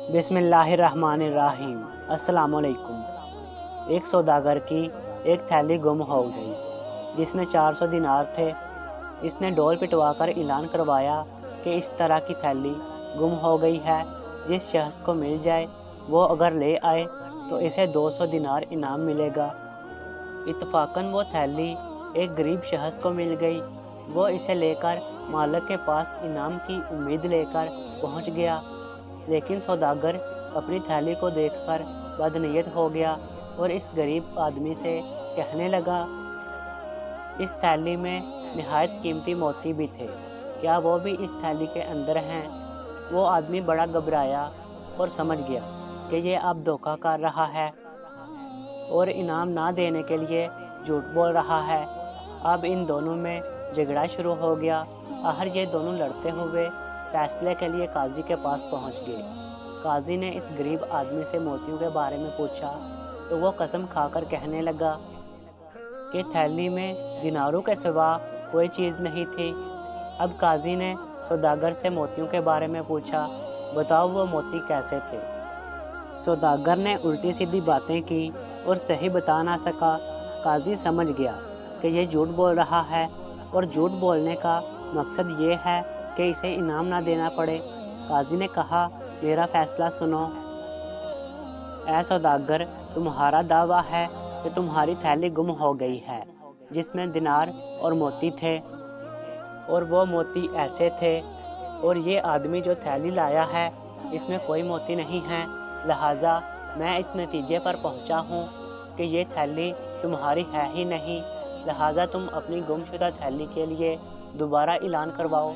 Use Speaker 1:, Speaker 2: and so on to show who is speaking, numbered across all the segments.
Speaker 1: बिस्मिल्लाहिर्रहमानिर्रहीम। अस्सलाम वालेकुम। एक सौदागर की एक थैली गुम हो गई जिसमें 400 दिनार थे। इसने डोल पिटवा कर ऐलान करवाया कि इस तरह की थैली गुम हो गई है। जिस शख्स को मिल जाए वो अगर ले आए तो इसे 200 दिनार इनाम मिलेगा। इत्तफाकन वो थैली एक गरीब शख्स को मिल गई। वो इसे लेकर मालिक के पास इनाम की उम्मीद लेकर पहुंच गया, लेकिन सौदागर अपनी थैली को देखकर बदनीयत हो गया और इस गरीब आदमी से कहने लगा, इस थैली में निहायत कीमती मोती भी थे, क्या वो भी इस थैली के अंदर हैं? वो आदमी बड़ा घबराया और समझ गया कि ये अब धोखा कर रहा है और इनाम ना देने के लिए झूठ बोल रहा है। अब इन दोनों में झगड़ा शुरू हो गया। आखिर ये दोनों लड़ते हुए फैसले के लिए काजी के पास पहुंच गए। काजी ने इस गरीब आदमी से मोतियों के बारे में पूछा तो वो कसम खाकर कहने लगा कि थैली में दिनारों के सिवा कोई चीज़ नहीं थी। अब काजी ने सौदागर से मोतियों के बारे में पूछा, बताओ वो मोती कैसे थे? सौदागर ने उल्टी सीधी बातें की और सही बता ना सका। काजी समझ गया कि ये झूठ बोल रहा है और झूठ बोलने का मकसद ये है कि इसे इनाम ना देना पड़े। काजी ने कहा, मेरा फैसला सुनो। ऐ सौदागर, तुम्हारा दावा है कि तुम्हारी थैली गुम हो गई है जिसमें दिनार और मोती थे, और वो मोती ऐसे थे, और ये आदमी जो थैली लाया है इसमें कोई मोती नहीं है। लिहाजा मैं इस नतीजे पर पहुंचा हूँ कि ये थैली तुम्हारी है ही नहीं। लिहाजा तुम अपनी गुमशुदा थैली के लिए दोबारा ऐलान करवाओ।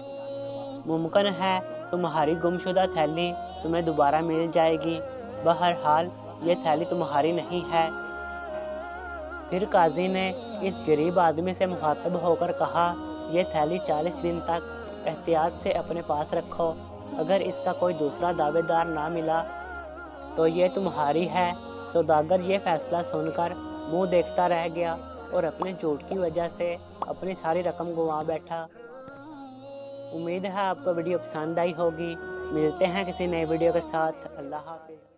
Speaker 1: मुमकिन है तुम्हारी गुमशुदा थैली तुम्हें दोबारा मिल जाएगी। बहरहाल ये थैली तुम्हारी नहीं है। फिर काजी ने इस गरीब आदमी से मुखातब होकर कहा, ये थैली 40 दिन तक एहतियात से अपने पास रखो। अगर इसका कोई दूसरा दावेदार ना मिला तो ये तुम्हारी है। सौदागर ये फैसला सुनकर मुंह देखता रह गया और अपने झूठ की वजह से अपनी सारी रकम गंवा बैठा। उम्मीद है आपको वीडियो पसंद आई होगी। मिलते हैं किसी नए वीडियो के साथ। अल्लाह हाफिज़।